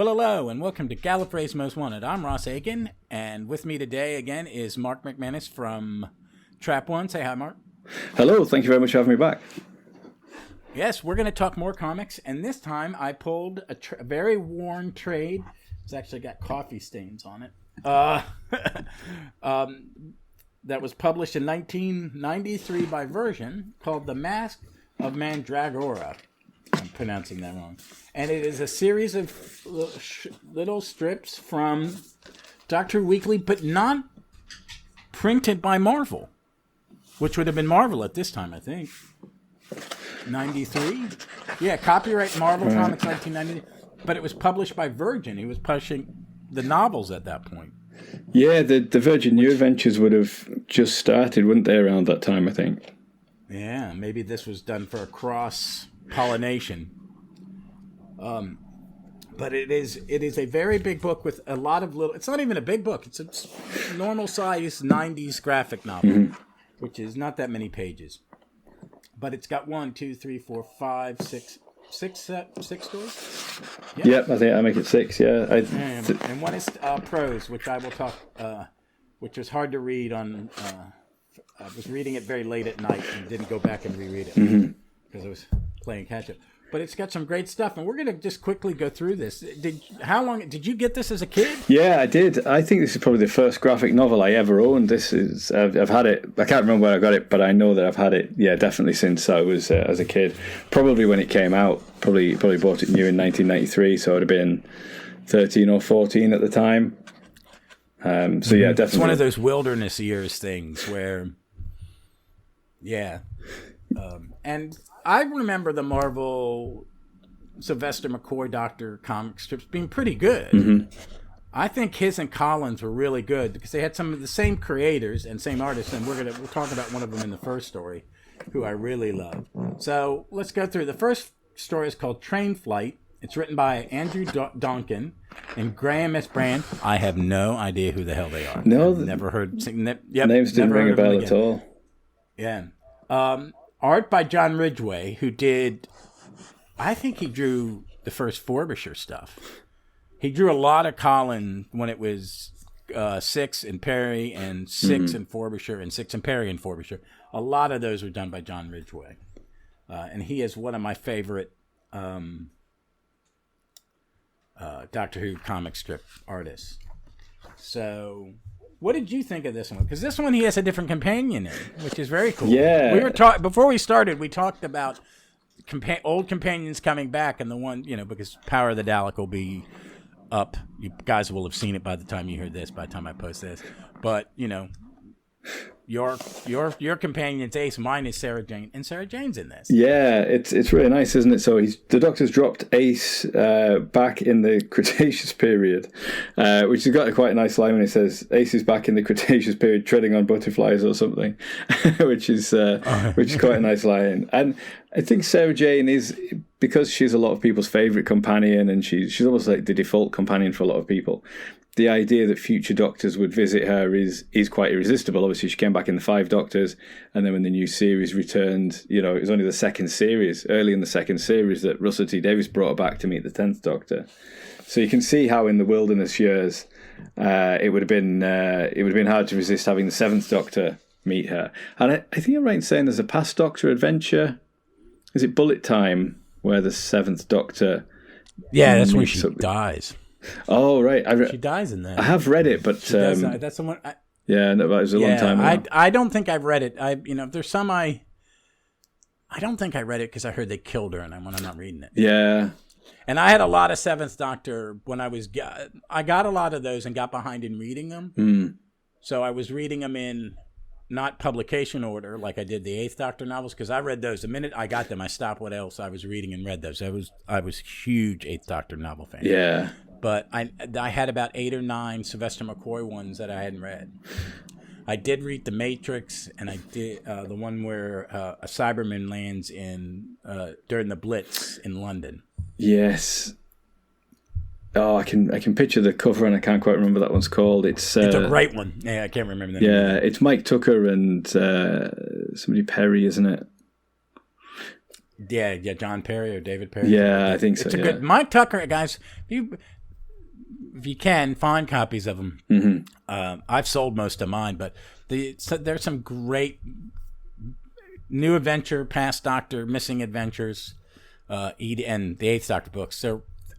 Well, hello, and welcome to Gallifrey's Most Wanted. I'm Ross Aiken, and with me today again is Mark McManus from Trap One. Say hi, Mark. Hello, thank you very much for having me back. Yes, we're going to talk more comics, and this time I pulled a very worn trade. It's actually got coffee stains on it. That was published in 1993 by Version, called The Mark of Mandragora. I'm pronouncing that wrong. And it is a series of little strips from Doctor Weekly, but not printed by Marvel, which would have been Marvel at this time, I think. 93? Yeah, copyright Marvel Comics 1990. But it was published by Virgin. He was publishing the novels at that point. Yeah, the Virgin New Adventures would have just started, wouldn't they, around that time, I think? Yeah, maybe this was done for a cross-pollination. But it is a very big book with a lot of little... It's not even a big book. It's a normal-size 90s graphic novel, which is not that many pages. But it's got 6 stories? Yep, I think I make it 6, yeah. And one is prose, which I will talk... which was hard to read on... I was reading it very late at night and didn't go back and reread it because I was playing catch-up. But it's got some great stuff, and we're going to just quickly go through this. How long did you get this as a kid? Yeah, I did. I think this is probably the first graphic novel I ever owned. I've had it. I can't remember where I got it, but I know that I've had it. Yeah, definitely since I was as a kid. Probably when it came out. Probably bought it new in 1993, so I'd have been 13 or 14 at the time. So yeah, definitely. It's one of those wilderness years things where, yeah, and I remember the Marvel Sylvester McCoy Doctor comic strips being pretty good. I think his and Collins were really good because they had some of the same creators and same artists, and we'll talk about one of them in the first story, who I really love. So let's go through. The first story is called Train Flight. It's written by Andrew Donkin and Graham S. Brand. I have no idea who the hell they are. No, I've never heard. Names didn't ring a bell at all. Yeah. Art by John Ridgway, who did, I think he drew the first Frobisher stuff. He drew a lot of Colin when it was 6 and Perry and 6 and Frobisher and 6 and Perry and Frobisher. A lot of those were done by John Ridgway. And he is one of my favorite Doctor Who comic strip artists. So... what did you think of this one? Because this one he has a different companion in, which is very cool. Yeah. We were before we started. We talked about old companions coming back, and the one because Power of the Dalek will be up. You guys will have seen it by the time you hear this. By the time I post this, but your companion's Ace. Mine is Sarah Jane, and Sarah Jane's in this. Yeah, it's really nice, isn't it? So the Doctor's dropped Ace back in the Cretaceous period, which has got quite a nice line when it says Ace is back in the Cretaceous period, treading on butterflies or something, which is quite a nice line. And I think Sarah Jane is, because she's a lot of people's favourite companion, and she's almost like the default companion for a lot of people. The idea that future Doctors would visit her is quite irresistible. Obviously, she came back in the 5 Doctors, and then when the new series returned, it was only the second series, early in the second series, that Russell T Davies brought her back to meet the 10th Doctor. So you can see how in the wilderness years, it would have been hard to resist having the 7th Doctor meet her. And I think I'm right in saying there's a past Doctor adventure. Is it Bullet Time, where the 7th Doctor? Yeah, that's when she dies. Oh, right. She dies in that. I have read it, but... that's the one... yeah, no, it was a long time ago. I don't think I've read it. There's some I don't think I read it because I heard they killed her, and I'm not reading it. Yeah. And I had a lot of 7th Doctor when I got a lot of those and got behind in reading them. So I was reading them in not publication order like I did the 8th Doctor novels, because I read those. The minute I got them, I stopped what else I was reading and read those. I was a huge 8th Doctor novel fan. Yeah. But I had about 8 or 9 Sylvester McCoy ones that I hadn't read. I did read The Matrix, and I did the one where a Cyberman lands during the Blitz in London. Yes. Oh, I can picture the cover, and I can't quite remember what that one's called. It's a great one. Yeah, I can't remember the name. Yeah, it's Mike Tucker and somebody Perry, isn't it? Yeah, John Perry or David Perry. Yeah, I think so. It's a good Mike Tucker, guys. if you can, find copies of them. Mm-hmm. I've sold most of mine, but there's some great New Adventure, Past Doctor, Missing Adventures, and the Eighth Doctor books.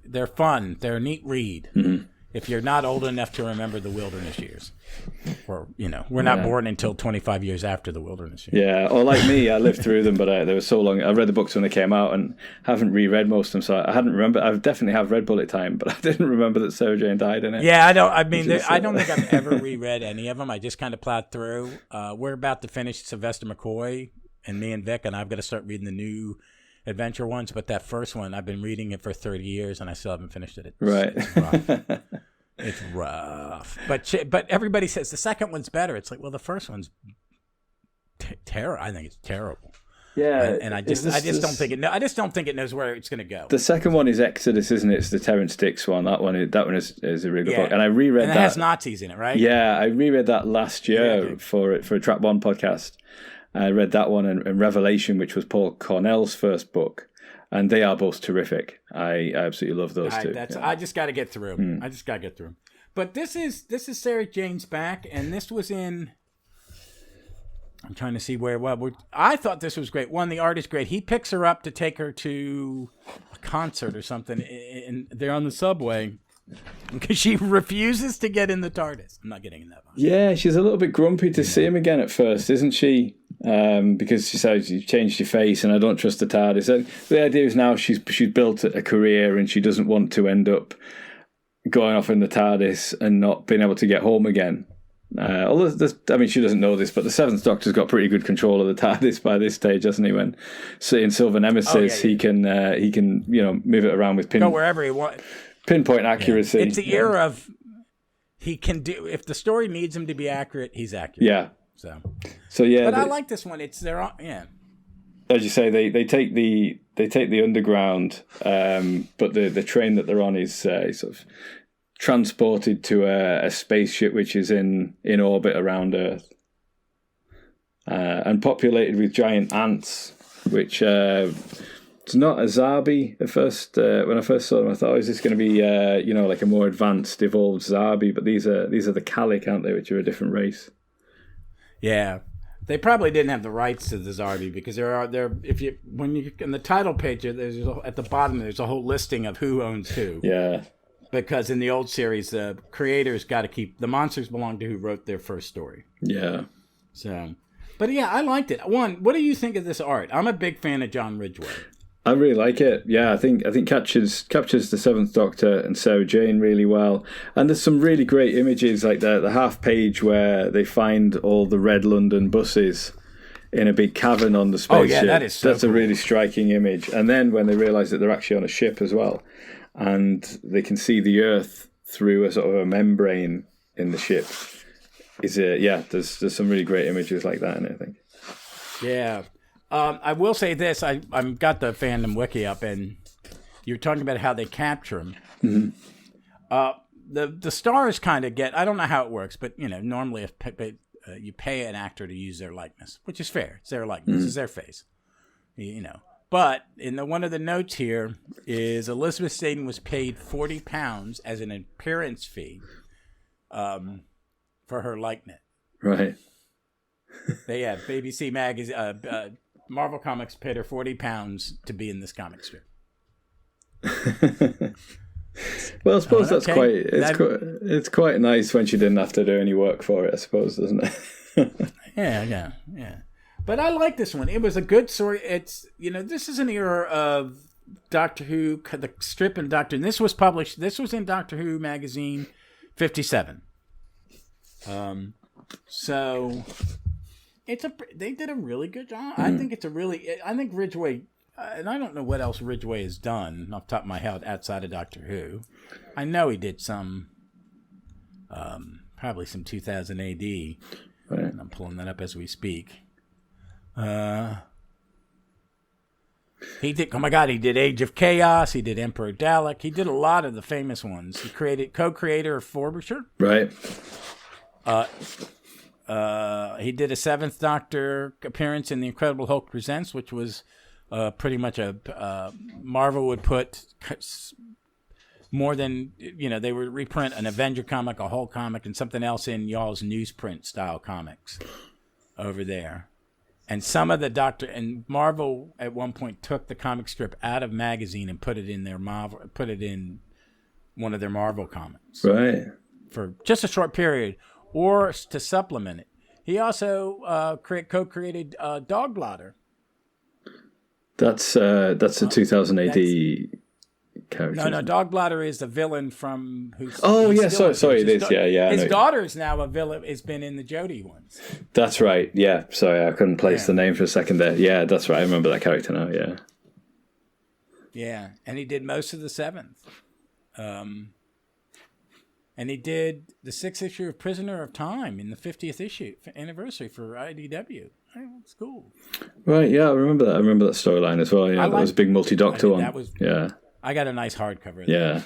They're fun. They're a neat read. Mm-hmm. If you're not old enough to remember the wilderness years, or we're not born until 25 years after the wilderness years. Yeah, or like me, I lived through them, but they were so long. I read the books when they came out and haven't reread most of them, so I hadn't remembered. I definitely have read Bullet Time, but I didn't remember that Sarah Jane died in it. Yeah, I don't. I mean, I don't think I've ever reread any of them. I just kind of plowed through. We're about to finish Sylvester McCoy, and me and Vic, and I've got to start reading the new adventure ones. But that first one, I've been reading it for 30 years, and I still haven't finished it. It's rough. It's rough, but everybody says the second one's better. It's like, well, the first one's terrible. I think it's terrible. Yeah, and I just don't think it. I just don't think it knows where it's going to go. The second one is Exodus, isn't it? It's the Terrence Dicks one. That one is a really good book, and I reread that. It has Nazis in it, right? Yeah, I reread that last year for a Track One podcast. I read that one and Revelation, which was Paul Cornell's first book. And they are both terrific. I absolutely love those two. I just got to get through them. I just got to get through them. But this is Sarah Jane's back, and this was in. I'm trying to see where. Well, I thought this was great. One, the art is great. He picks her up to take her to a concert or something, and they're on the subway because she refuses to get in the TARDIS. I'm not getting in that one. Yeah, she's a little bit grumpy to see him again at first, isn't she? Because she says, you've changed your face and I don't trust the TARDIS. And the idea is now she's built a career and she doesn't want to end up going off in the TARDIS and not being able to get home again. Although, she doesn't know this, but the Seventh Doctor's got pretty good control of the TARDIS by this stage, hasn't he? When in Silver Nemesis, he can move it around with go wherever he wants. Pinpoint accuracy. Yeah. It's the era of he can do. If the story needs him to be accurate, he's accurate. Yeah. So yeah, but I like this one. It's their as you say, they take the underground, but the train that they're on is sort of transported to a spaceship which is in orbit around Earth, and populated with giant ants, which it's not a Zarbi at first. When I first saw them, I thought, is this going to be like a more advanced, evolved Zarbi? But these are the Calic, aren't they? Which are a different race. Yeah, they probably didn't have the rights to the Zarbi because when you in the title page at the bottom there's a whole listing of who owns who. Yeah. Because in the old series, the creators got to keep the monsters belong to who wrote their first story. Yeah. So, but yeah, I liked it. One, what do you think of this art? I'm a big fan of John Ridgway. I really like it. Yeah, I think captures the Seventh Doctor and Sarah Jane really well. And there's some really great images, like the half page where they find all the red London buses in a big cavern on the spaceship. Oh yeah, that is so That's cool. a really striking image. And then when they realise that they're actually on a ship as well, and they can see the Earth through a sort of a membrane in the ship, there's some really great images like that in it, I think. Yeah. I will say this. I've got the fandom wiki up, and you're talking about how they capture them. Mm-hmm. The stars kind of get, I don't know how it works, but, normally you pay an actor to use their likeness, which is fair. It's their likeness. Mm-hmm. It's their face. But in one of the notes here is Elizabeth Staten was paid £40 as an appearance fee for her likeness. Right. BBC Magazine, Marvel Comics paid her £40 to be in this comic strip. Well, I suppose it's quite nice when she didn't have to do any work for it, I suppose, doesn't it? Yeah. But I like this one. It was a good story. It's this is an era of Doctor Who, the strip and Doctor. And this was in Doctor Who magazine 57. So they did a really good job. I think Ridgway, and I don't know what else Ridgway has done off the top of my head outside of Doctor Who. I know he did some, probably some 2000 AD. Right. And I'm pulling that up as we speak. He did. Oh my God! He did Age of Chaos. He did Emperor Dalek. He did a lot of the famous ones. He co-creator of Frobisher. Right. He did a Seventh Doctor appearance in The Incredible Hulk Presents, which was pretty much Marvel would put more than, they would reprint an Avenger comic, a Hulk comic, and something else in y'all's newsprint style comics over there. And some of the and Marvel at one point took the comic strip out of magazine and put it in one of their Marvel comics. Right. For just a short period, or to supplement it. He also co-created Dog Blotter. That's a 2000 AD character. No, Dog Blotter is the villain from who's. Oh yeah, sorry, it is. Yeah. His daughter's now a villain. Has been in the Jodie ones. That's right. Yeah, sorry, I couldn't place the name for a second there. Yeah, that's right. I remember that character now. Yeah. Yeah, and he did most of the 7th. And he did the 6th issue of Prisoner of Time in the 50th anniversary for IDW. It's cool. Right, yeah, I remember that. I remember that storyline as well. Yeah, that was a big multi-doctor one. I got a nice hardcover. Yeah.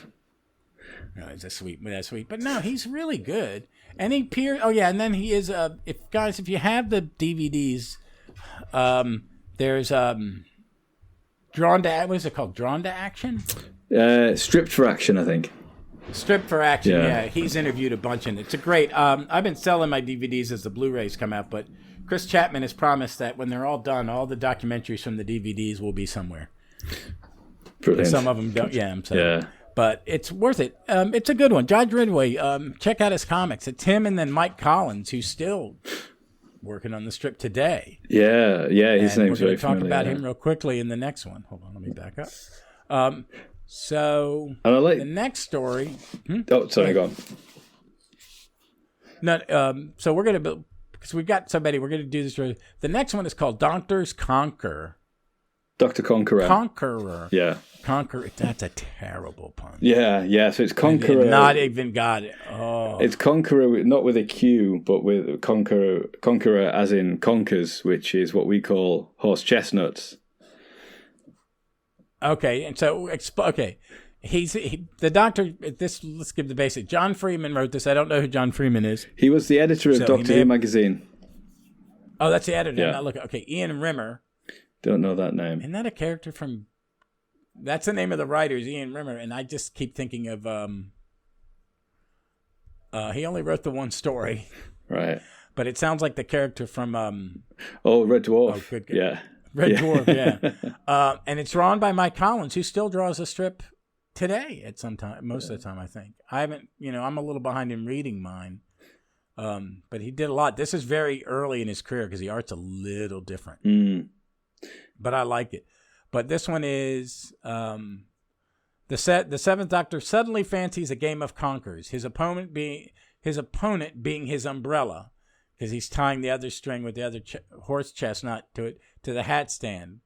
It's sweet. But no, he's really good. And he appeared. Oh yeah, and then he is. If you have the DVDs, there's Drawn to. What is it called? Drawn to Action. Stripped for Action, I think. Stripped for Action, yeah. He's interviewed a bunch, and it's a great... I've been selling my DVDs as the Blu-rays come out, but Chris Chapman has promised that when they're all done, all the documentaries from the DVDs will be somewhere. Brilliant. Some of them don't, I'm saying. Yeah. But it's worth it. It's a good one. Judge Ridway, check out his comics. It's him and then Mike Collins, who's still working on the strip today. Yeah, his name's very familiar. We're going to talk about him real quickly in the next one. Hold on, let me back up. So the next story. Oh, sorry, go on. No, so we're going to, because we've got somebody, we're going to do this. The next one is called Doctors Conquer. Dr. Conqueror. Conqueror. Yeah. Conqueror. That's a terrible pun. Yeah. So it's Conqueror. Not even got it. Oh. It's Conqueror, not with a Q, but with Conqueror as in Conkers, which is what we call horse chestnuts. Okay, and so he's the doctor. Let's give the basic. John Freeman wrote this. I don't know who John Freeman is. He was the editor of Doctor Who magazine. Oh, that's the editor. Yeah. Look, okay, Ian Rimmer. Don't know that name. Isn't that a character from? That's the name of the writer, is Ian Rimmer, and I just keep thinking of. He only wrote the one story. Right. But it sounds like the character from. Red Dwarf. Oh, good. Yeah. Red Dwarf, yeah. And it's drawn by Mike Collins, who still draws a strip today at some time, most of the time, I think. I haven't, I'm a little behind in reading mine. But he did a lot. This is very early in his career because the art's a little different. Mm. But I like it. But this one is the Seventh Doctor suddenly fancies a game of Conkers, his opponent being his umbrella, because he's tying the other string with the other horse chestnut to the hat stand.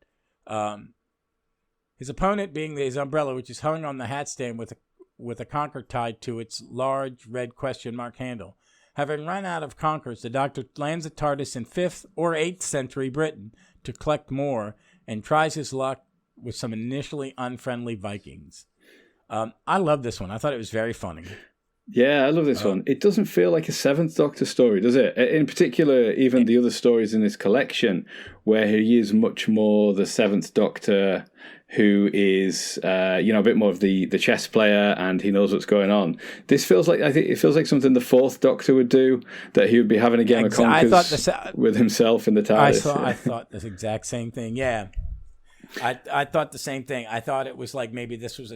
His opponent being his umbrella, which is hung on the hat stand with a conker tied to its large red question mark handle. Having run out of conkers, the Doctor lands at TARDIS in 5th or 8th century Britain to collect more and tries his luck with some initially unfriendly Vikings. I love this one. I thought it was very funny. Yeah, I love this one. It doesn't feel like a Seventh Doctor story, does it? In particular, even the other stories in this collection, where he is much more the Seventh Doctor, who is, a bit more of the chess player, and he knows what's going on. This feels like, I think it feels like something the Fourth Doctor would do, that he would be having a game of Conkers with himself in the TARDIS. I thought the exact same thing. Yeah. I thought the same thing. I thought it was like maybe this was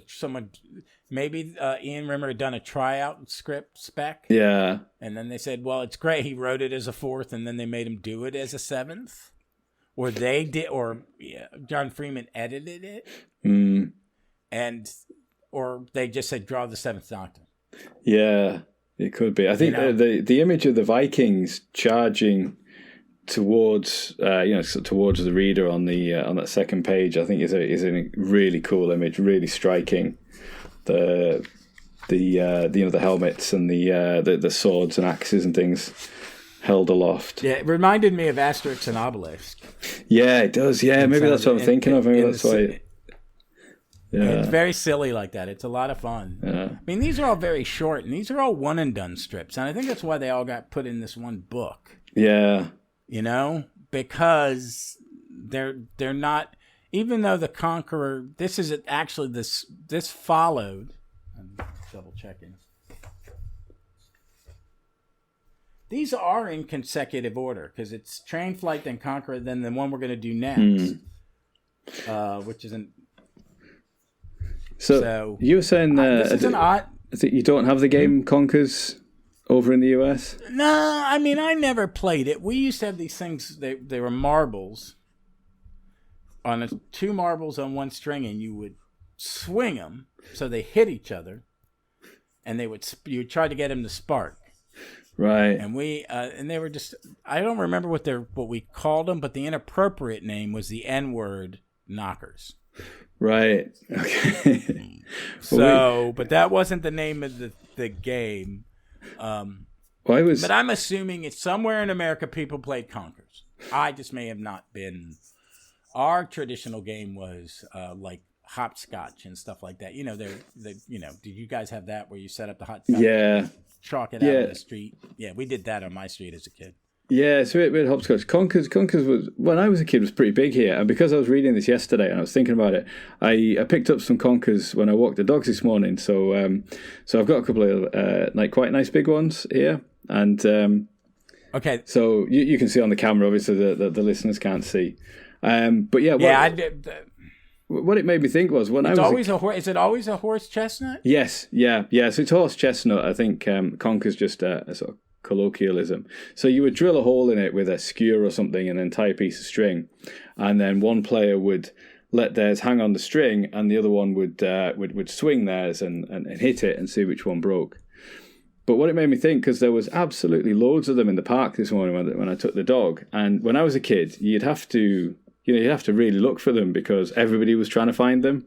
maybe Ian Rimmer had done a tryout script spec. Yeah. And then they said, well, it's great. He wrote it as a 4th, and then they made him do it as a 7th. Or they did, John Freeman edited it. Mm. Or they just said, draw the 7th Doctor. Yeah, it could be. I think the image of the Vikings charging towards towards the reader on that second page, I think is a really cool image, really striking. The helmets and the swords and axes and things held aloft. Yeah, it reminded me of Asterix and Obelix. Yeah, it does. Yeah, maybe that's what I'm thinking of. Maybe that's why. Yeah, it's very silly like that. It's a lot of fun. Yeah. I mean, these are all very short, and these are all one and done strips, and I think that's why they all got put in this one book. Yeah. Because they're not, even though the Conqueror, this is actually this followed. double checking. These are in consecutive order because it's Train, Flight, then Conqueror, then the one we're going to do next, which isn't. So you were saying this is an odd. You don't have the game Conkers over in the US? No, I mean I never played it. We used to have these things. They were marbles. On 2 marbles on one string, and you would swing them so they hit each other, and you would try to get them to spark. Right. And and they were just, I don't remember what we called them, but the inappropriate name was the N-word knockers. Right. Okay. But that wasn't the name of the game. But I'm assuming it's somewhere in America people played Conkers. I just may have not been. Our traditional game was like hopscotch and stuff like that. Did you guys have that where you set up the hopscotch? Yeah. Chalk it out on the street. Yeah, we did that on my street as a kid. Yeah, so we had hopscotch. Conkers was, when I was a kid, was pretty big here. And because I was reading this yesterday and I was thinking about it, I picked up some Conkers when I walked the dogs this morning. So I've got a couple of quite nice big ones here. And okay. So you can see on the camera, obviously the listeners can't see. But yeah, what it made me think was when I was always is it always a horse chestnut? Yes, yeah. So it's horse chestnut. I think Conker's just a sort of colloquialism. So you would drill a hole in it with a skewer or something and then tie a piece of string, and then one player would let theirs hang on the string, and the other one would swing theirs and hit it and see which one broke. But what it made me think, because there was absolutely loads of them in the park this morning when I took the dog, and when I was a kid, you'd have to really look for them because everybody was trying to find them.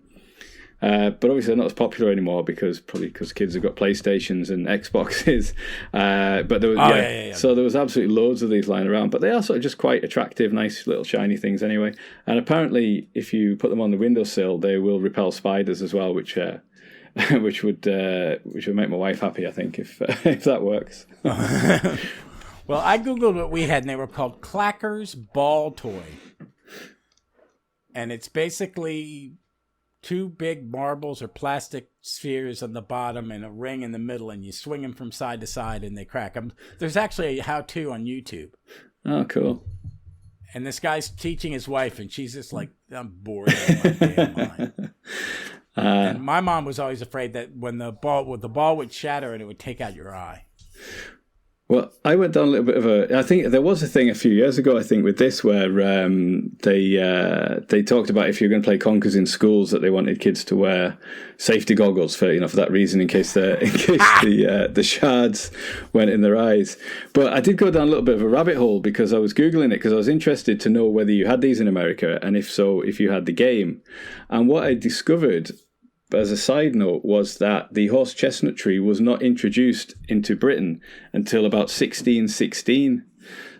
But obviously they're not as popular anymore because kids have got PlayStations and Xboxes. But there was, So there was absolutely loads of these lying around. But they are sort of just quite attractive, nice little shiny things anyway. And apparently, if you put them on the windowsill, they will repel spiders as well, which would make my wife happy, I think, if that works. Well, I googled what we had, and they were called Clackers Ball Toy. And it's basically 2 big marbles or plastic spheres on the bottom and a ring in the middle, and you swing them from side to side and they crack. There's actually a how-to on YouTube. Oh, cool. And this guy's teaching his wife, and she's just like, I'm bored out of my damn mind. And my mom was always afraid that when the ball would shatter and it would take out your eye. Well, I went down a little bit of I think there was a thing a few years ago, I think, with this where they talked about if you're going to play Conkers in schools that they wanted kids to wear safety goggles for that reason in case the shards went in their eyes. But I did go down a little bit of a rabbit hole because I was Googling it because I was interested to know whether you had these in America, and if so, if you had the game. And what I discovered, as a side note, was that the horse chestnut tree was not introduced into Britain until about 1616.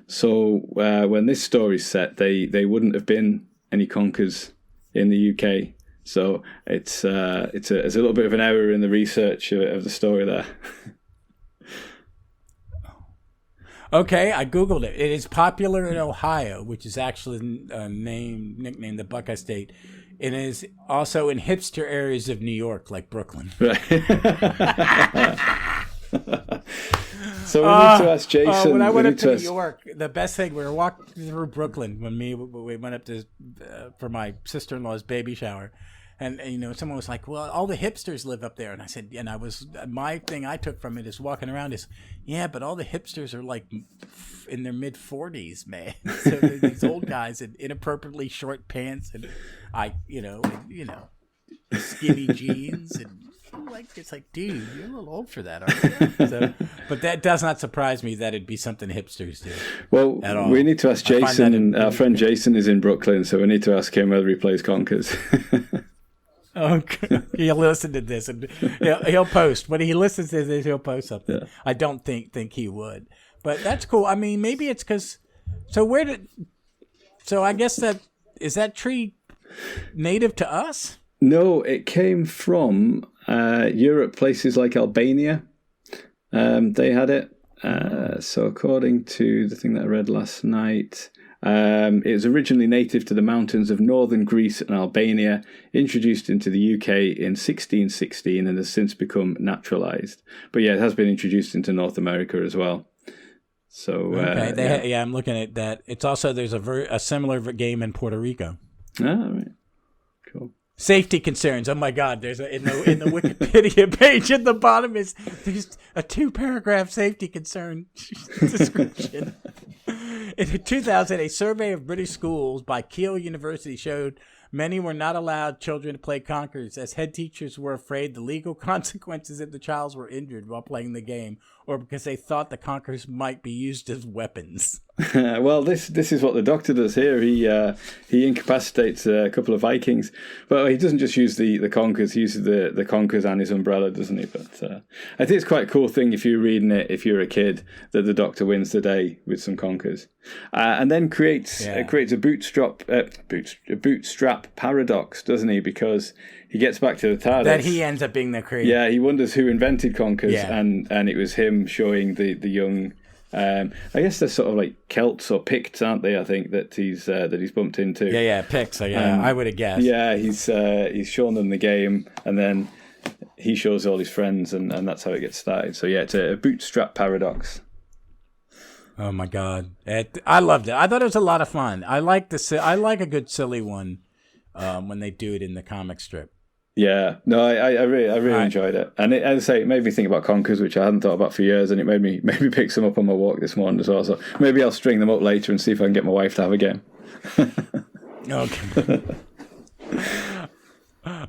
So when this story's set, they wouldn't have been any Conkers in the UK. So it's a little bit of an error in the research of the story there. Okay, I googled it. It is popular in Ohio, which is actually nicknamed the Buckeye State. It is also in hipster areas of New York, like Brooklyn. Right. So we need to ask Jason. When I went up to New York, the best thing, we were walking through Brooklyn when we went up to for my sister-in-law's baby shower. And someone was like, well, all the hipsters live up there. And I said, my thing I took from it is walking around is, yeah, but all the hipsters are like in their mid-40s, man. So they're these old guys in inappropriately short pants and skinny jeans. And it's like, dude, you're a little old for that, aren't you? So, but that does not surprise me that it'd be something hipsters do. Well, we need to ask Jason. Our friend Jason is in Brooklyn, so we need to ask him whether he plays Conkers. Okay. He'll listen to this and he'll post. When he listens to this, he'll post something. Yeah. I don't think he would, but that's cool. I mean, maybe it's because. So I guess is that tree native to us? No, it came from Europe, places like Albania. They had it. So according to the thing that I read last night, It was originally native to the mountains of northern Greece and Albania, introduced into the UK in 1616 and has since become naturalised. But yeah, it has been introduced into North America as well. So okay, I'm looking at that. It's also there's a similar game in Puerto Rico. Ah, right, cool. Safety concerns. Oh my God! There's in the Wikipedia page at the bottom there's a 2-paragraph safety concern description. In 2000, a survey of British schools by Keele University showed many were not allowed children to play Conkers, as head teachers were afraid the legal consequences if the child were injured while playing the game, or because they thought the Conkers might be used as weapons. Well, this is what the Doctor does here. He incapacitates a couple of Vikings, but he doesn't just use the Conkers. He uses the Conkers and his umbrella, doesn't he? But I think it's quite a cool thing if you're reading it, if you're a kid, that the Doctor wins the day with some Conkers, and then creates a bootstrap paradox, doesn't he? Because he gets back to the TARDIS. That he ends up being the creator. Yeah, he wonders who invented Conkers, and it was him showing the young. I guess they're sort of like Celts or Picts, aren't they? I think that he's bumped into. Yeah, Picts. I would have guessed. Yeah, he's shown them the game, and then he shows all his friends, and that's how it gets started. So yeah, it's a bootstrap paradox. Oh my God, I loved it. I thought it was a lot of fun. I like a good silly one when they do it in the comic strip. Yeah, no, I really enjoyed it, and as I say, it made me think about Conkers, which I hadn't thought about for years, and it made me pick some up on my walk this morning as well. So maybe I'll string them up later and see if I can get my wife to have a game. Okay.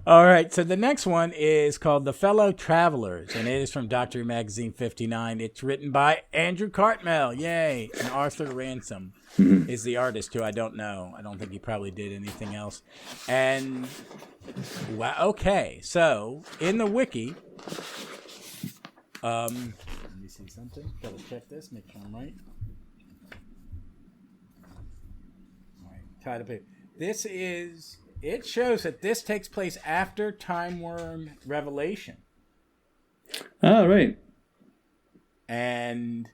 All right, so the next one is called The Fellow Travelers, and it is from Doctor Who Magazine 59. It's written by Andrew Cartmel, yay, and Arthur Ransom is the artist, who I don't know. I don't think he probably did anything else. And, wow, okay, so in the wiki, let me see something. Double check this, make sure I'm right. All right, tied up here. It shows that this takes place after Time Worm Revelation. Oh, right. And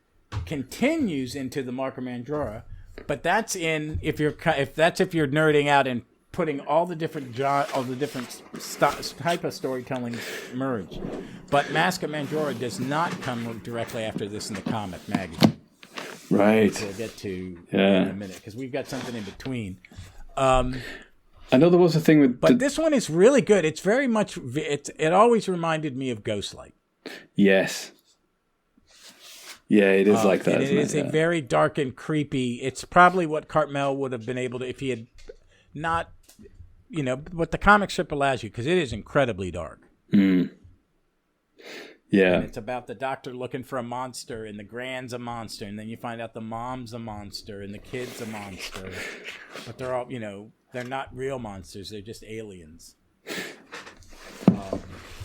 continues into the Mark of Mandragora, but that's if you're nerding out and putting all the different type of storytelling merged. But Mask of Mandragora does not come directly after this in the comic magazine. Right. Which we'll get to in a minute, because we've got something in between. I know there was a thing with... But this one is really good. It's very much... It always reminded me of Ghostlight. Yes. Yeah, it is like that, and isn't it is a very dark and creepy... It's probably what Cartmel would have been able to... If he had not... what the comic strip allows you, because it is incredibly dark. Mm. Yeah. And it's about the Doctor looking for a monster, and the Grand's a monster, and then you find out the mom's a monster, and the kid's a monster. But they're all, they're not real monsters. They're just aliens.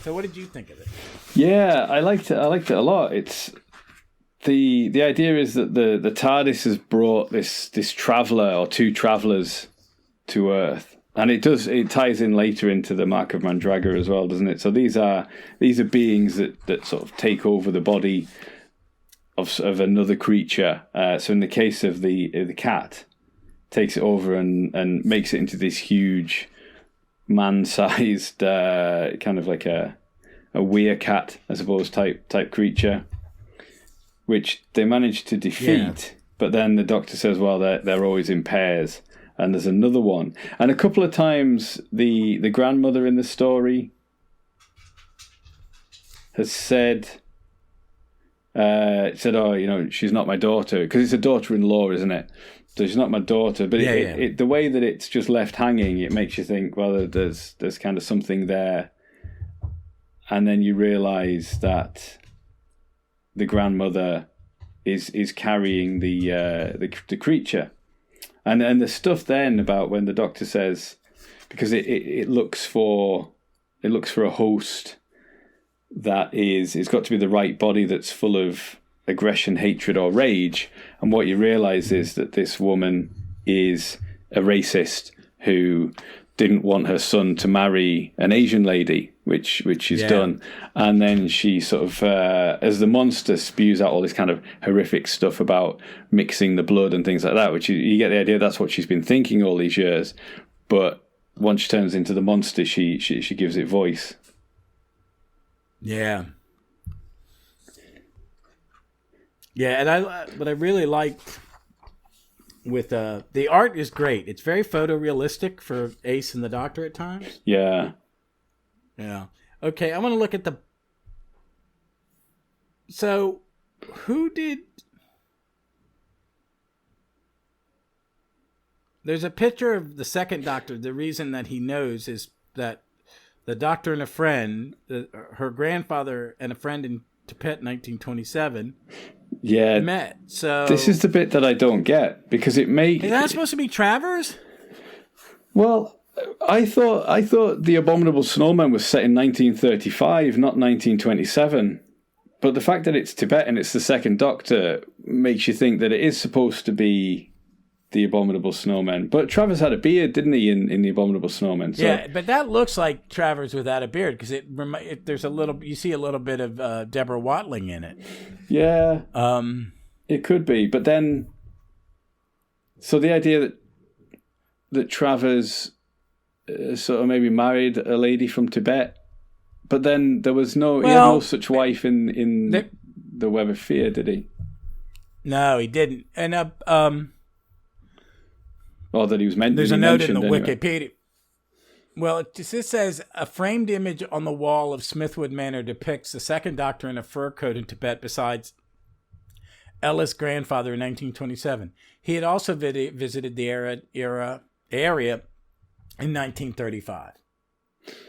So what did you think of it? Yeah, I liked it a lot. It's the idea is that the TARDIS has brought this traveller or two travellers to Earth. And it ties in later into the Mark of Mandragora as well, doesn't it? So these are beings that sort of take over the body of another creature. So in the case of the cat, takes it over and makes it into this huge man-sized kind of like a werecat, I suppose, type creature, which they manage to defeat. Yeah. But then the Doctor says, well, they're always in pairs. And there's another one. And a couple of times the grandmother in the story has said, she's not my daughter. Because it's a daughter-in-law, isn't it? So she's not my daughter. But the way that it's just left hanging, it makes you think, well, there's kind of something there. And then you realise that the grandmother is carrying the creature. And the stuff then about when the Doctor says, because it looks for a host that it's got to be the right body that's full of aggression, hatred, or rage. And what you realise is that this woman is a racist who didn't want her son to marry an Asian lady, which she's done. And then she sort of, as the monster spews out all this kind of horrific stuff about mixing the blood and things like that, which you get the idea that's what she's been thinking all these years. But once she turns into the monster, she gives it voice. Yeah. Yeah, and what I really liked with the art is great. It's very photorealistic for Ace and the Doctor at times. Yeah. Yeah. Okay, I want to look at the... So, who did... There's a picture of the second Doctor. The reason that he knows is that the Doctor and a friend, her grandfather and a friend in Tibet, 1927, met. So this is the bit that I don't get, because it may... Is that supposed to be Travers? Well, I thought The Abominable Snowman was set in 1935, not 1927. But the fact that it's Tibet and it's the second Doctor makes you think that it is supposed to be The Abominable Snowman. But Travers had a beard, didn't he, in The Abominable Snowman? So. Yeah, but that looks like Travers without a beard, because there's a little, you see a little bit of Deborah Watling in it. Yeah, it could be. But then, so the idea that Travers sort of maybe married a lady from Tibet, but then there was he had no such wife in the Web of Fear, did he? No, he didn't. And or that he was meant. There's a note in the anyway. Wikipedia. Well, this says a framed image on the wall of Smithwood Manor depicts the second Doctor in a fur coat in Tibet besides Ella's grandfather in 1927. He had also visited the area in 1935.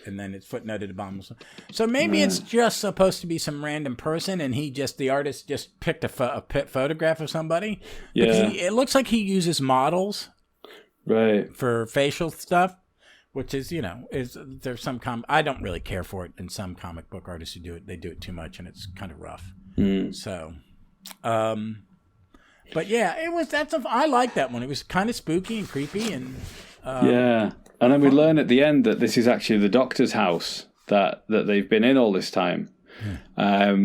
And then it's footnoted Abominable. So maybe it's just supposed to be some random person, and the artist just picked a photograph of somebody. Yeah. It looks like he uses models. Right. For facial stuff, which is, there's some I don't really care for it, and some comic book artists who do it, they do it too much, and it's kind of rough. So, but yeah, I like that one. It was kind of spooky and creepy, and yeah. And then we learn at the end that this is actually the Doctor's house that they've been in all this time.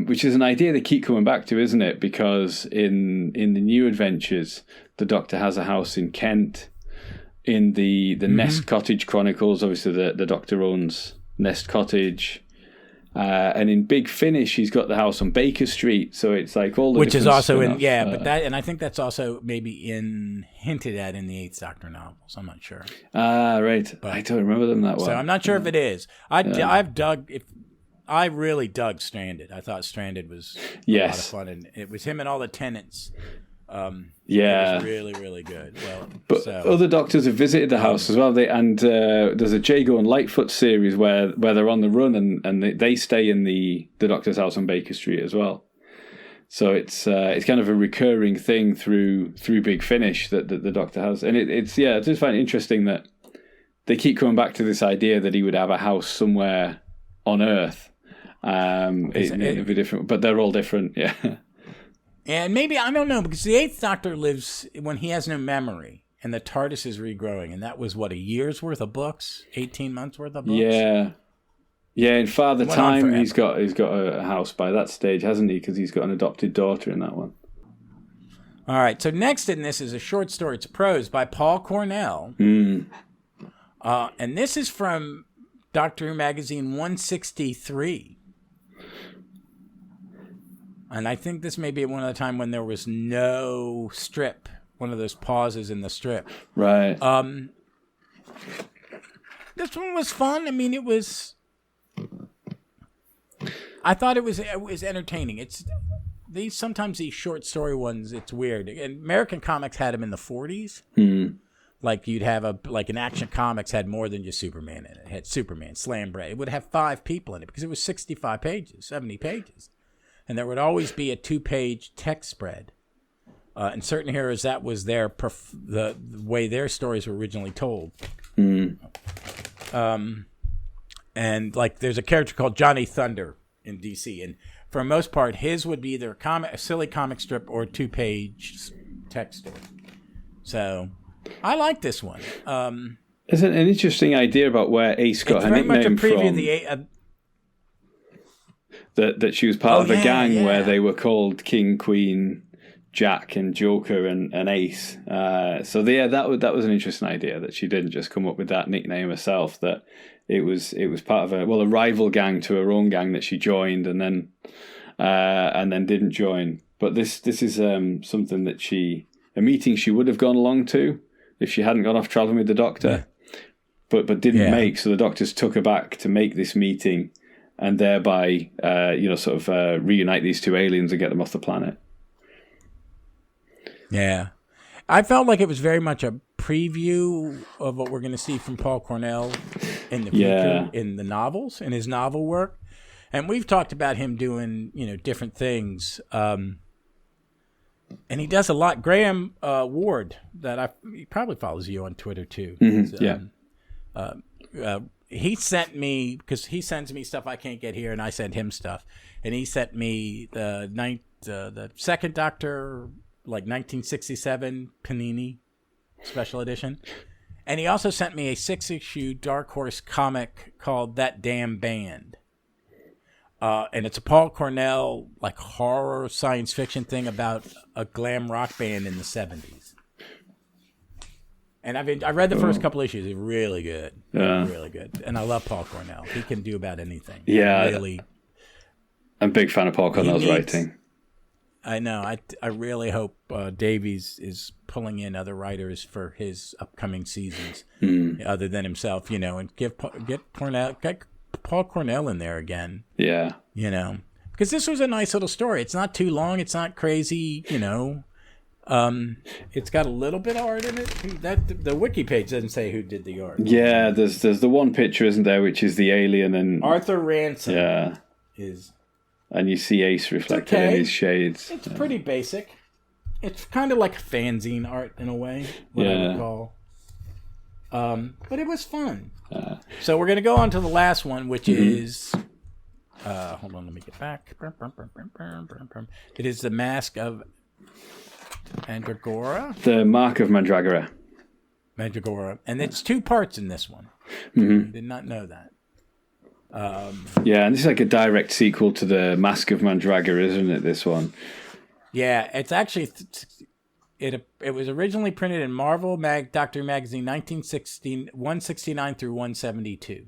Which is an idea they keep coming back to, isn't it? Because in the new adventures, the Doctor has a house in Kent. In the Nest Cottage Chronicles, obviously the Doctor owns Nest Cottage. And in Big Finish, he's got the house on Baker Street. So it's like all the which is also spin-off, and I think that's also maybe hinted at in the Eighth Doctor novels. I'm not sure. Right. But, I don't remember them that well. So I'm not sure if it is. I really dug Stranded. I thought Stranded was a lot of fun, and it was him and all the tenants. It was really, really good. Well, but other Doctors have visited the house as well. There's a Jago and Lightfoot series where they're on the run and they stay in the Doctor's house on Baker Street as well. So it's kind of a recurring thing through Big Finish that the Doctor has, and I just find it interesting that they keep coming back to this idea that he would have a house somewhere on Earth. It'd be different, but they're all different. Yeah. And maybe, I don't know, because the Eighth Doctor lives when he has no memory, and the TARDIS is regrowing, and that was, a year's worth of books? 18 months worth of books? Yeah. Yeah, in Father Time, he's got a house by that stage, hasn't he? Because he's got an adopted daughter in that one. All right, so next in this is a short story. It's prose by Paul Cornell. And this is from Doctor Who Magazine 163. And I think this may be one of the time when there was no strip, one of those pauses in the strip. Right. This one was fun. I mean, I thought it was entertaining. Sometimes these short story ones, it's weird. And American comics had them in the 40s. Like you'd have an Action Comics had more than just Superman in it. It had Superman, Slam Bray. It would have 5 people in it because it was 65 pages, 70 pages. And there would always be a 2-page text spread. In certain heroes, that was the way their stories were originally told. And there's a character called Johnny Thunder in DC, and for the most part, his would be either a silly comic strip or a 2-page text story. So I like this one. There's an interesting idea about where Ace got her nickname much a preview from. Of the that she was part of a gang where they were called King, Queen, Jack, and Joker, and Ace. That was an interesting idea, that she didn't just come up with that nickname herself. That it was part of a rival gang to her own gang that she joined and then didn't join. But this is something that a meeting she would have gone along to if she hadn't gone off traveling with the Doctor, but didn't make. So the Doctors took her back to make this meeting, and thereby reunite these two aliens and get them off the planet. Yeah, I felt like it was very much a preview of what we're going to see from Paul Cornell in the future in the novels, in his novel work. And we've talked about him doing, different things. And he does a lot. Graham Ward, he probably follows you on Twitter too. He sent me, because he sends me stuff I can't get here, and I send him stuff. And he sent me the second Doctor, like 1967 Panini special edition. And he also sent me a 6-issue Dark Horse comic called That Damn Band. And it's a Paul Cornell, like, horror science fiction thing about a glam rock band in the 70s. And I read the first couple issues. It's really good. Really good. And I love Paul Cornell. He can do about anything. Yeah. Really. I'm a big fan of Paul Cornell's writing. I know. I really hope Davies is pulling in other writers for his upcoming seasons, other than himself, and get Paul Cornell in there again. Yeah. Because this was a nice little story. It's not too long. It's not crazy, It's got a little bit of art in it. The wiki page doesn't say who did the art. Yeah, there's the one picture, isn't there, which is the alien and Arthur Ransom. Yeah. And you see Ace reflected in his shades. It's pretty basic. It's kind of like fanzine art in a way, what I would call. But it was fun. So we're going to go on to the last one, which is... hold on, let me get back. It is the Mask of Mandragora. The Mark of Mandragora. Mandragora. And it's 2 parts in this one. I did not know that. And this is like a direct sequel to the Mask of Mandragora, isn't it, this one? Yeah, it's actually... It was originally printed in Marvel Doctor Magazine 169 through 172.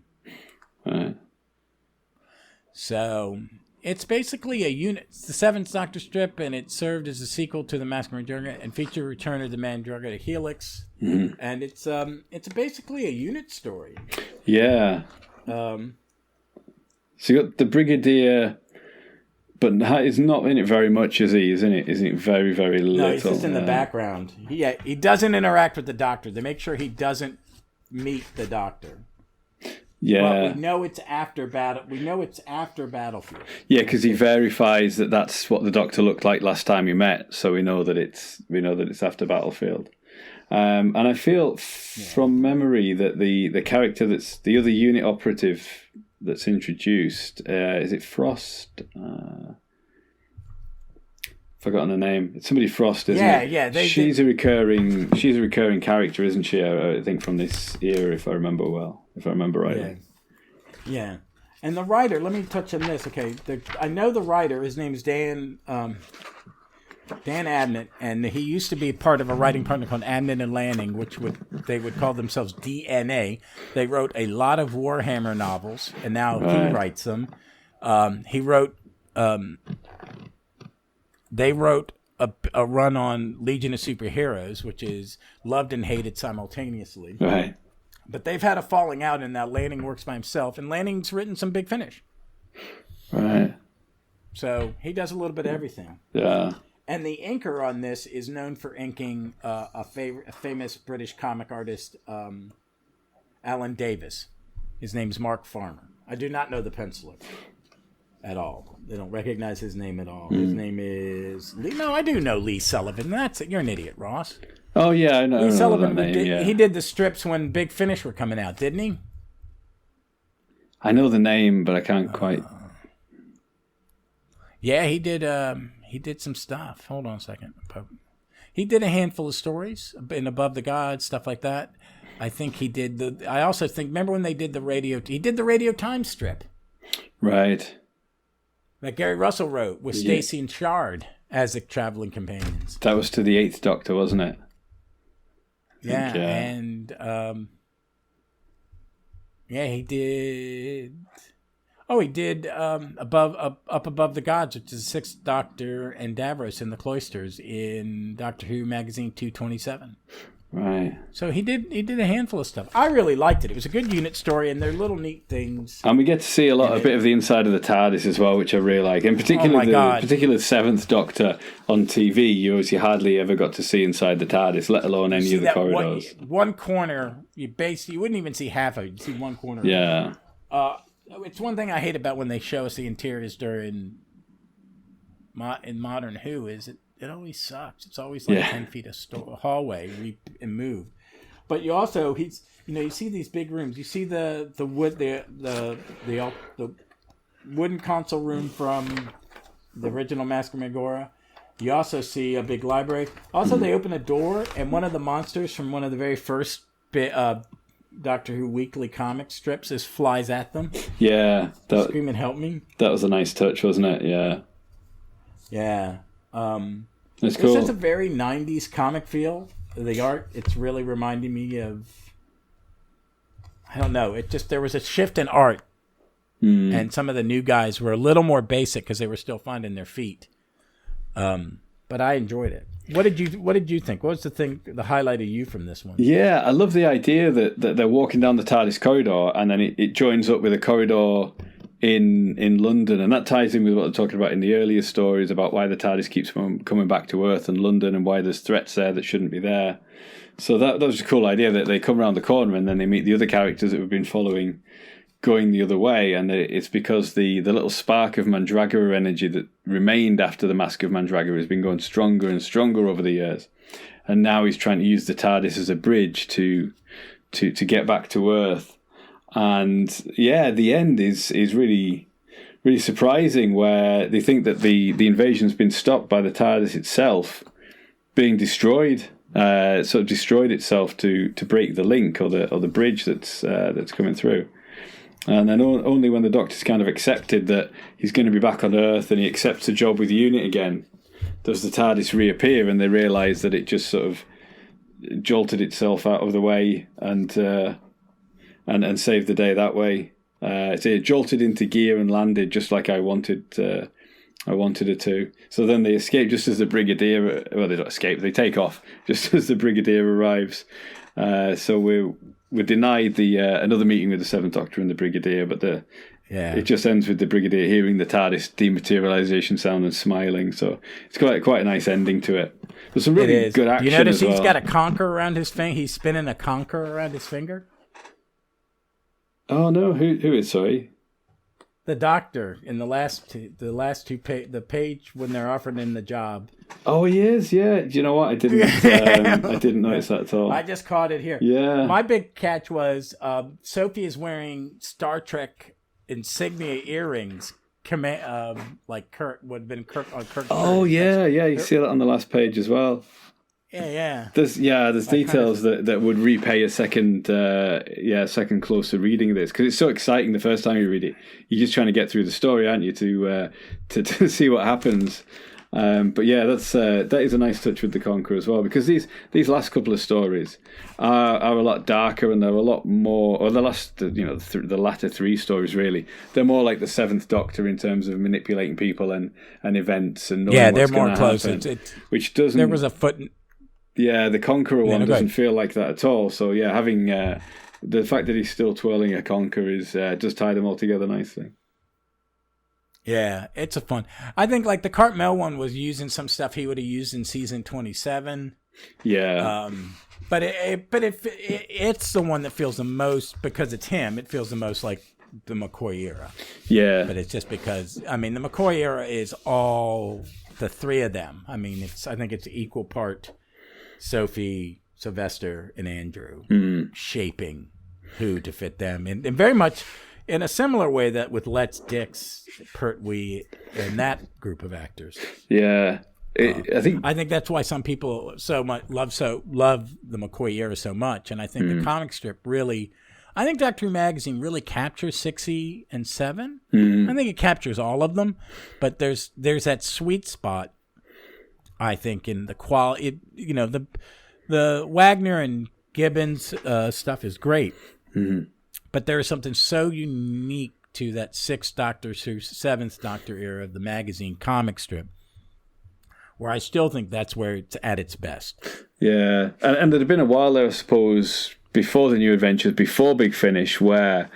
Right. So it's basically a unit. It's the 7th Doctor strip, and it served as a sequel to the Mask of Mandragora and featured Return of the Mandragora Helix. And it's basically a unit story. Yeah. So you got the Brigadier, but he's not in it very much, is he? Isn't it? Isn't it very, very little? No, he's just in the background. He doesn't interact with the Doctor. They make sure he doesn't meet the Doctor. Yeah. But we know it's after battle. We know it's after Battlefield. Yeah, because he verifies that that's what the Doctor looked like last time he met, so we know that it's after Battlefield. And I feel from memory that the character that's the other unit operative that's introduced, is it Frost? Forgotten her name. It's somebody Frost, isn't it? Yeah. She's a recurring character, isn't she? I think from this era, if I remember rightly. Yeah. And the writer, let me touch on this. Okay, I know the writer. His name is Dan Abnett, and he used to be part of a writing partner called Abnett and Lanning, they would call themselves DNA. They wrote a lot of Warhammer novels, and now he writes them. They wrote a run on Legion of Superheroes, which is loved and hated simultaneously. Right. But they've had a falling out, and now Lanning works by himself, and Lanning's written some Big Finish. Right. So he does a little bit of everything. Yeah. And the inker on this is known for inking a famous British comic artist, Alan Davis. His name's Mark Farmer. I do not know the penciler at all. They don't recognize his name at all. His name is Lee. No, I do know Lee Sullivan. You're an idiot, Ross. Oh yeah, I know. Lee Sullivan. That name, he did the strips when Big Finish were coming out, didn't he? I know the name, but I can't quite. Yeah, he did. He did some stuff. Hold on a second. He did a handful of stories in Above the Gods, stuff like that. I think he did I also think, remember when they did he did the Radio Times strip. Right. That Gary Russell wrote with Stacy and Shard as the traveling companions. That was to the 8th Doctor, wasn't it? Yeah, and he did. Oh, he did up above the gods, which is the 6th Doctor and Davros in the cloisters in Doctor Who magazine 227. Right. So he did a handful of stuff. I really liked it. It was a good unit story, and they're little neat things. And we get to see a bit of the inside of the TARDIS as well, which I really like. In particular, particular 7th Doctor on TV, you hardly ever got to see inside the TARDIS, let alone any of the corridors. One corner, you wouldn't even see half of it. You'd see one corner. Yeah. It's one thing I hate about when they show us the interiors during in Modern Who is it always sucks. It's always like 10 feet of hallway and moved. But you also you see these big rooms. You see the wood the wooden console room from the original Mask of Mandragora. You also see a big library. Also, they open a door, and one of the monsters from one of the very first Doctor Who weekly comic strips flies at them. Yeah, screaming, "Help me!" That was a nice touch, wasn't it? Yeah. Yeah. It's cool. It's just a very 90s comic feel. The art, it's really reminding me of, I don't know, there was a shift in art. And some of the new guys were a little more basic because they were still finding their feet. But I enjoyed it. What did you think? What was the highlight of you from this one? Yeah, I love the idea that they're walking down the TARDIS corridor and then it joins up with a corridor in London, and that ties in with what they're talking about in the earlier stories about why the TARDIS keeps coming back to Earth and London and why there's threats there that shouldn't be there. So that was a cool idea that they come around the corner and then they meet the other characters that we've been following going the other way, and it's because the little spark of Mandragora energy that remained after the Mask of Mandragora has been going stronger and stronger over the years, and now he's trying to use the TARDIS as a bridge to get back to Earth. And the end is really, really surprising, where they think that the invasion's been stopped by the TARDIS itself being destroyed, sort of destroyed itself to break the link or the bridge that's coming through. And then only when the Doctor's kind of accepted that he's going to be back on Earth and he accepts a job with the unit again, does the TARDIS reappear, and they realise that it just sort of jolted itself out of the way and saved the day that way. So it jolted into gear and landed just like I wanted it to. So then they escape just as the Brigadier. Well, they don't escape; they take off just as the Brigadier arrives. So we're denied another meeting with the 7th Doctor and the Brigadier, but it just ends with the Brigadier hearing the TARDIS dematerialization sound and smiling. So it's quite a nice ending to it. There's some really good action. You notice he's got a conker around his finger. He's spinning a conker around his finger. Oh no! Who is? Sorry. The Doctor in the page when they're offering him the job. Oh, he is. Yeah. Do you know what? I didn't notice that at all. I just caught it here. Yeah. My big catch was Sophie is wearing Star Trek insignia earrings, like Kirk would have been Kirk on Kirk. Oh yeah. You see that on the last page as well. Yeah. There's details that would repay a second closer reading of this, because it's so exciting the first time you read it. You're just trying to get through the story, aren't you, to see what happens. But yeah, that is a nice touch with the Conqueror as well, because these last couple of stories are a lot darker, and they're a lot more, or the latter 3 stories really, they're more like the 7th Doctor in terms of manipulating people and events and knowing what's they're more close. Which doesn't. There was a foot. Yeah, the Conqueror one doesn't feel like that at all. So yeah, having the fact that he's still twirling a conker is just tie them all together nicely. Yeah, it's a fun. I think like the Cartmel one was using some stuff he would have used in season 27. Yeah. But it's the one that feels the most, because it's him. It feels the most like the McCoy era. Yeah. But it's just because the McCoy era is all the 3 of them. I think it's equal part Sophie, Sylvester, and Andrew shaping who to fit them, and very much in a similar way that with Letts, Dix, Pertwee, and that group of actors. Yeah, I think that's why some people so much love the McCoy era so much, and I think the comic strip really. I think Doctor Who magazine really captures 6E and 7. I think it captures all of them, but there's that sweet spot. I think in the quality, the Wagner and Gibbons stuff is great, but there is something so unique to that 6th Doctor through 7th Doctor era of the magazine comic strip, where I still think that's where it's at its best. Yeah, and there'd been a while there, I suppose, before the New Adventures, before Big Finish, where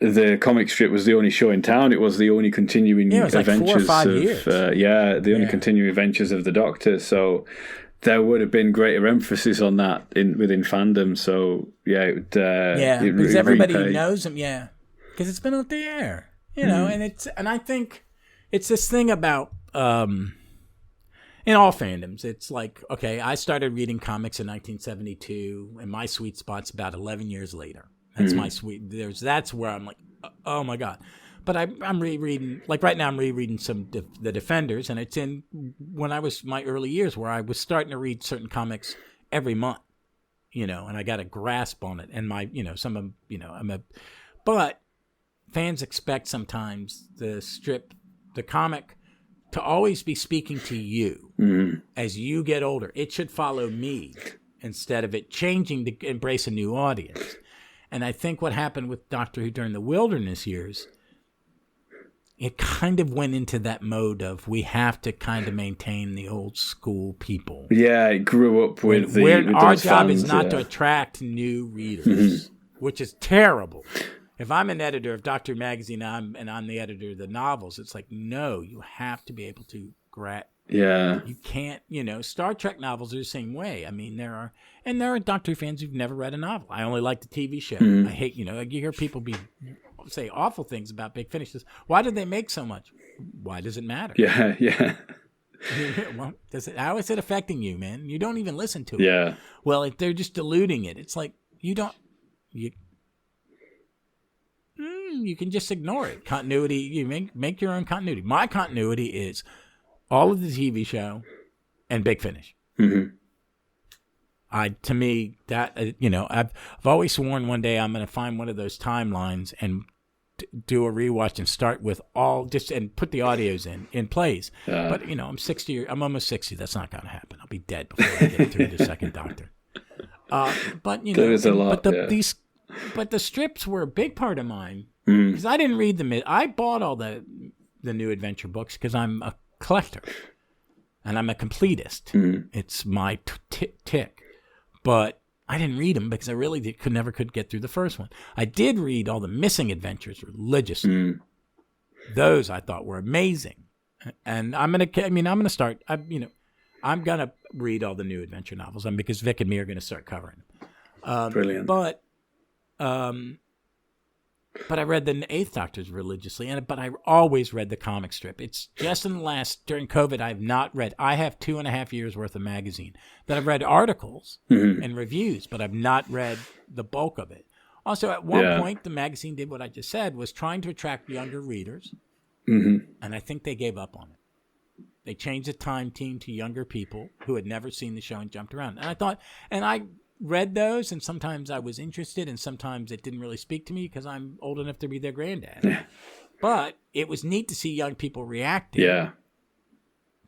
the comic strip was the only show in town. It was the only continuing it was like adventures 4 or 5 years. The only continuing adventures of the Doctor. So there would have been greater emphasis on that within fandom. So because everybody knows him. Yeah, because it's been out the air, and I think it's this thing about. In all fandoms, it's like, okay, I started reading comics in 1972, and my sweet spot's about 11 years later. That's my sweet. That's where I'm like, oh my god. But I'm rereading, like right now, I'm rereading the Defenders, and it's in when I was my early years where I was starting to read certain comics every month, and I got a grasp on it. And but fans expect sometimes the comic, to always be speaking to you as you get older. It should follow me instead of it changing to embrace a new audience. And I think what happened with Doctor Who during the Wilderness years, it kind of went into that mode of we have to kind of maintain the old school people. Yeah, it grew up with our job is not to attract new readers, which is terrible. If I'm an editor of Doctor Who magazine and I'm the editor of the novels, it's like, no, you have to be able to Yeah. You can't, Star Trek novels are the same way. I mean, there are Doctor Who fans who've never read a novel. I only like the TV show. I hate, you hear people say awful things about Big Finish. Why did they make so much? Why does it matter? Yeah. Well, how is it affecting you, man? You don't even listen to it. Yeah. Well, they're just diluting it. It's like, you can just ignore it. Continuity, you make your own continuity. My continuity is all of the TV show and Big Finish. To me, that I've always sworn one day I'm going to find one of those timelines and do a rewatch and start with and put the audios in plays. But I'm 60. I'm almost 60. That's not going to happen. I'll be dead before I get through the second Doctor. But there is a lot. But the strips were a big part of mine because I didn't read them. I bought all the New Adventure books because I'm a collector and I'm a completist. It's my tick. But I didn't read them because I really never could get through the first one. I did read all the Missing Adventures religiously. Those I thought were amazing, and I'm gonna start. I'm gonna read all the New Adventure novels, because Vic and me are gonna start covering them. Brilliant. But I read the Eighth Doctors religiously, but I always read the comic strip. It's just during COVID, I've not read. I have 2.5 years worth of magazine that I've read articles and reviews, but I've not read the bulk of it. Also, at one point, the magazine did what I just said, was trying to attract younger readers, and I think they gave up on it. They changed the time team to younger people who had never seen the show and jumped around. And I read those, and sometimes I was interested, and sometimes it didn't really speak to me because I'm old enough to be their granddad. But it was neat to see young people reacting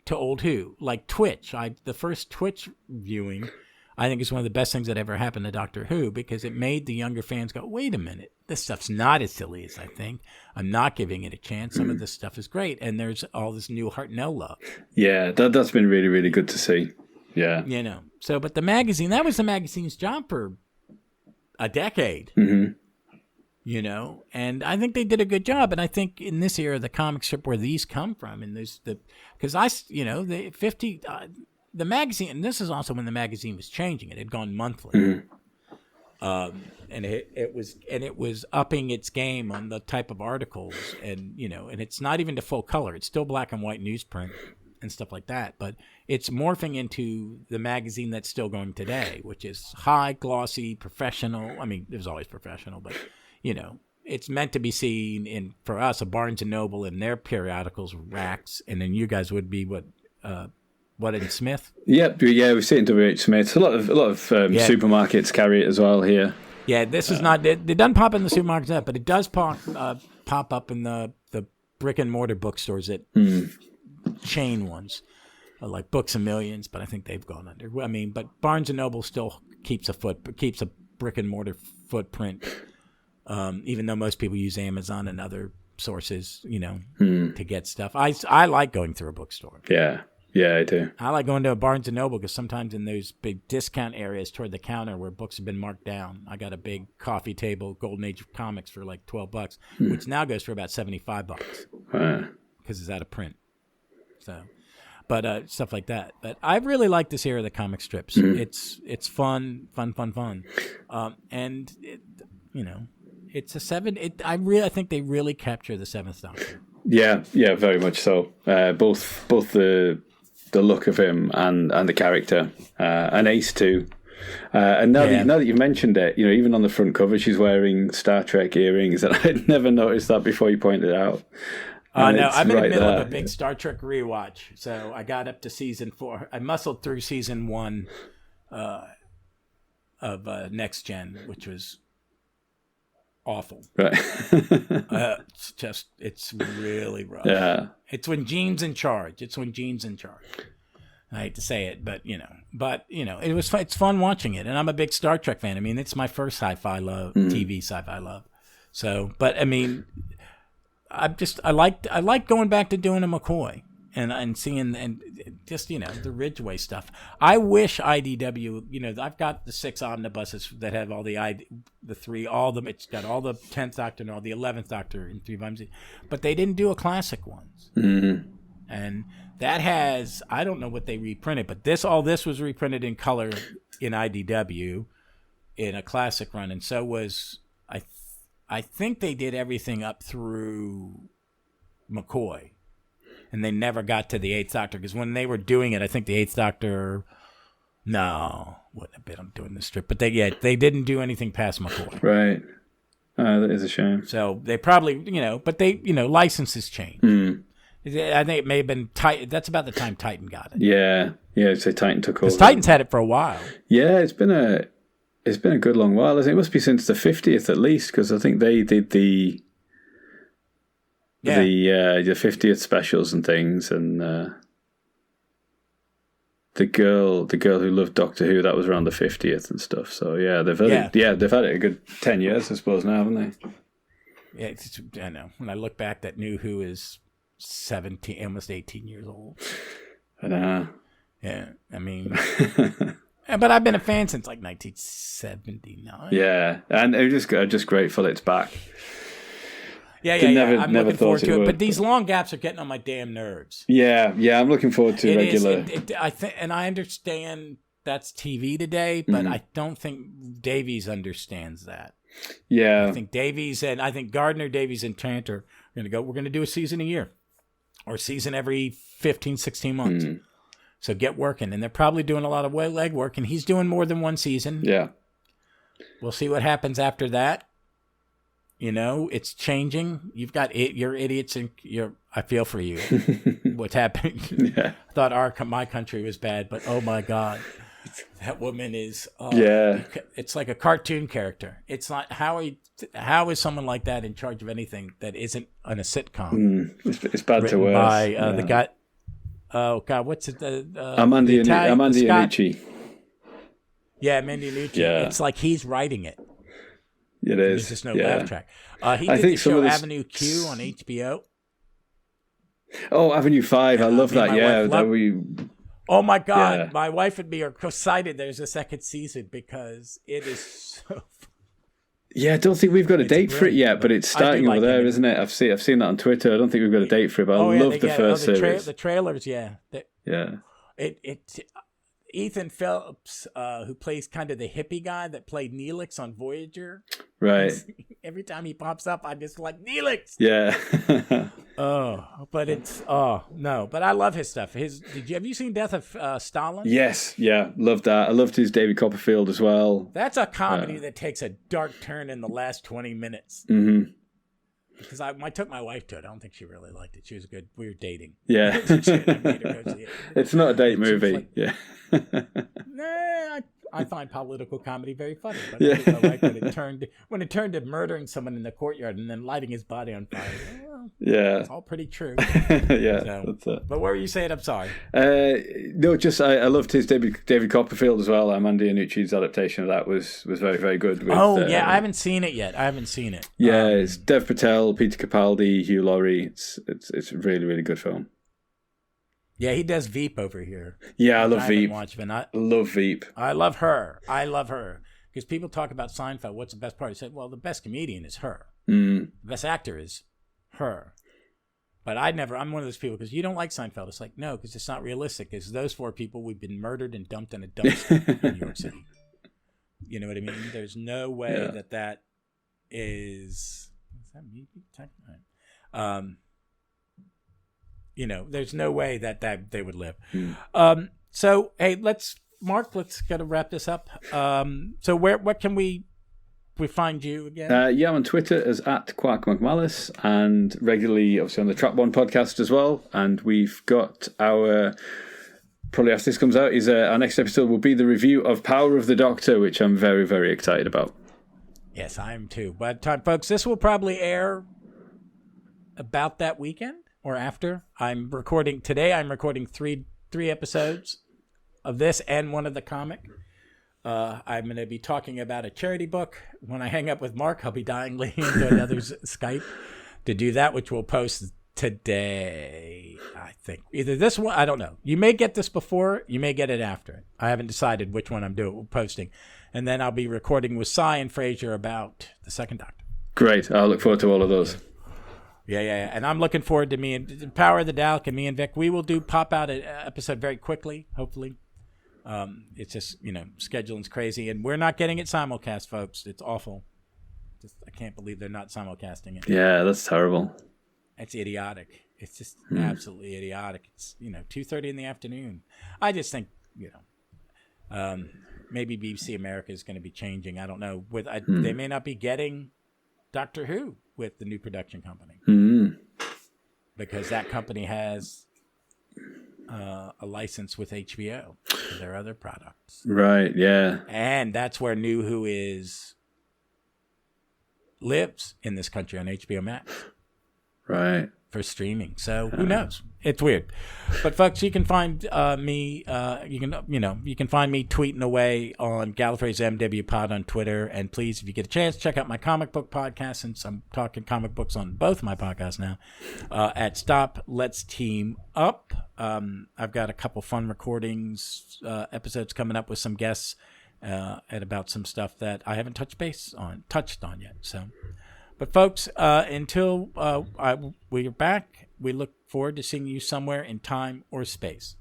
to old Who, like Twitch. The first Twitch viewing, I think, is one of the best things that ever happened to Doctor Who, because it made the younger fans go, wait a minute, this stuff's not as silly as I think. I'm not giving it a chance. Some of this stuff is great, and there's all this new Hartnell love. Yeah, that's been really, really good to see. Yeah. So, but the magazine, that was the magazine's job for a decade. And I think they did a good job. And I think in this era, the comic strip where these come from, and the magazine, and this is also when the magazine was changing. It had gone monthly. And it was upping its game on the type of articles, and it's not even to full color. It's still black and white newsprint and stuff like that, but it's morphing into the magazine that's still going today, which is high, glossy, professional. I mean, it was always professional, but it's meant to be seen in, for us, a Barnes and Noble and their periodicals racks, and then you guys would be what What, in Smith? Yep, yeah, we see it in WH Smith. A lot of supermarkets carry it as well here. Yeah, this is not. It doesn't pop in the supermarkets yet, but it does pop up in the brick and mortar bookstores that chain ones, like Books a Millions. But I think they've gone under. I mean, but Barnes and Noble still keeps a brick and mortar footprint, even though most people use Amazon and other sources, to get stuff. I like going through a bookstore. Yeah, I do. I like going to a Barnes & Noble because sometimes in those big discount areas toward the counter where books have been marked down, I got a big coffee table, Golden Age of Comics for like $12, which now goes for about $75 because it's out of print. So, but stuff like that. But I really like this era of the comic strips. It's fun. And it's a 7. I think they really capture the Seventh Doctor. Yeah, very much so. Both the look of him and the character, and Ace too. And now that you've mentioned it, even on the front cover, she's wearing Star Trek earrings, and I'd never noticed that before you pointed it out. No, I'm in the middle of a big Star Trek rewatch, so I got up to season 4. I muscled through season 1 of Next Gen, which was awful. Right. It's really rough. Yeah. It's when Gene's in charge. I hate to say it, but it's fun watching it, and I'm a big Star Trek fan. I mean, it's my first sci-fi love, TV sci-fi love. So, but I mean, I like going back to doing a McCoy and seeing and just the Ridgeway stuff. I wish IDW. I've got the 6 omnibuses that have all the 3, all of them. It's got all the 10th Doctor and all the 11th Doctor in 3 volumes, but they didn't do a classic ones. And that has, I don't know what they reprinted, but all this was reprinted in color in IDW in a classic run, and so was I think they did everything up through McCoy. And they never got to the 8th Doctor, because when they were doing it, I think the 8th Doctor, wouldn't have been doing the strip. But they didn't do anything past McCoy. Right. That is a shame. So they probably, but they, licenses change. I think it may have been Titan. That's about the time Titan got it. Yeah. So Titan took over. Because Titan's had it for a while. Yeah, it's been a good long while. I think it must be since the 50th at least, because I think they did the 50th specials and things, and the girl who loved Doctor Who, that was around the 50th and stuff. So they've had it a good 10 years, I suppose, now, haven't they? Yeah, I know. When I look back, that New Who is 17, almost 18 years old. I know. Yeah, I mean, but I've been a fan since like 1979. Yeah, and it was just grateful it's back. Yeah. I'm looking forward to it. But these long gaps are getting on my damn nerves. Yeah. I'm looking forward to regular. I understand that's TV today, but I don't think Davies understands that. Yeah. I think Davies and Gardner, Davies, and Tranter are going to go, we're going to do a season a year or season every 15, 16 months. So get working. And they're probably doing a lot of legwork, and he's doing more than one season. Yeah. We'll see what happens after that. It's changing. You've got you're idiots, and I feel for you. What's happening? Yeah. I thought my country was bad, but oh my God, that woman is. It's like a cartoon character. It's not how is someone like that in charge of anything that isn't on a sitcom? It's bad to worse. By the guy. Oh God, what's it? Amanda Iannucci. Yeah, Amanda Iannucci. Yeah. It's like he's writing it. It is. There's just no laugh track. He did the show Avenue Q on HBO. Oh, Avenue 5. I love that. Yeah. Oh, my God. My wife and me are excited there's a second season because it is so... Yeah, I don't think we've got a date for it yet, but it's starting over there, isn't it? I've seen that on Twitter. I don't think we've got a date for it, but I love the first series. The trailers, yeah. Yeah. Ethan Phillips, who plays kind of the hippie guy that played Neelix on Voyager. Right. Every time he pops up, I'm just like, Neelix! Yeah. No. But I love his stuff. Have you seen Death of Stalin? Yes. Yeah. Loved that. I loved his David Copperfield as well. That's a comedy that takes a dark turn in the last 20 minutes. Mm-hmm. because I took my wife to it. I don't think she really liked it. She was good. We were dating. Yeah. I made her go see it. It's not a date movie. Like, yeah. Nah, I find political comedy very funny. But Yeah. I think I like when it turned to murdering someone in the courtyard and then lighting his body on fire. Well, Yeah. it's all pretty true. Yeah, So, that's it. but what were you saying? I'm sorry. No, just I loved his David Copperfield as well. Mandy Iannucci's adaptation of that was very, very good. With, Yeah, I haven't seen it yet. Yeah, it's Dev Patel, Peter Capaldi, Hugh Laurie. It's a really, really good film. Yeah, he does Veep over here. Yeah, I love Veep. Love Veep. I love her. Because people talk about Seinfeld. What's the best part? I said, well, the best comedian is her. The best actor is her. But I'm one of those people, because you don't like Seinfeld. It's like, no, because it's not realistic. Because those 4 people, we've been murdered and dumped in a dumpster in New York City. You know what I mean? There's no way that is that me? There's no way that they would live. So, hey, Mark, let's gotta wrap this up. So what can we find you again? I'm on Twitter as @QuarkMcMalice, and regularly, obviously, on the Trap One podcast as well. And we've got probably after this comes out, our next episode will be the review of Power of the Doctor, which I'm very, very excited about. Yes, I am too. By the time, folks, this will probably air about that weekend or after. I'm recording 3 episodes of this and one of the comic. I'm going to be talking about a charity book. When I hang up with Mark, I'll be dialing into another's Skype to do that, which we'll post today, I think. Either this one, I don't know. You may get this before, you may get it after. I haven't decided which one I'm posting. And then I'll be recording with Cy and Fraser about the Second Doctor. Great. I'll look forward to all of those. Yeah. And I'm looking forward to me and Power of the Dalek and me and Vic. We will pop out an episode very quickly, hopefully. It's just, scheduling's crazy. And we're not getting it simulcast, folks. It's awful. I can't believe they're not simulcasting it. Yeah, that's terrible. It's idiotic. It's just absolutely idiotic. It's 2:30 in the afternoon. I just think maybe BBC America is going to be changing. I don't know. They may not be getting Doctor Who with the new production company because that company has a license with HBO for their other products. Right. Yeah. And that's where New Who lives in this country on HBO Max. Right. For streaming. So who knows? It's weird. But folks, you can find me you can find me tweeting away on Gallifrey's MW Pod on Twitter. And please, if you get a chance, check out my comic book podcast, since I'm talking comic books on both my podcasts now, at Stop Let's Team Up. I've got a couple fun recordings, episodes coming up with some guests at about some stuff that I haven't touched on yet. So but folks, until we're back, we look forward to seeing you somewhere in time or space.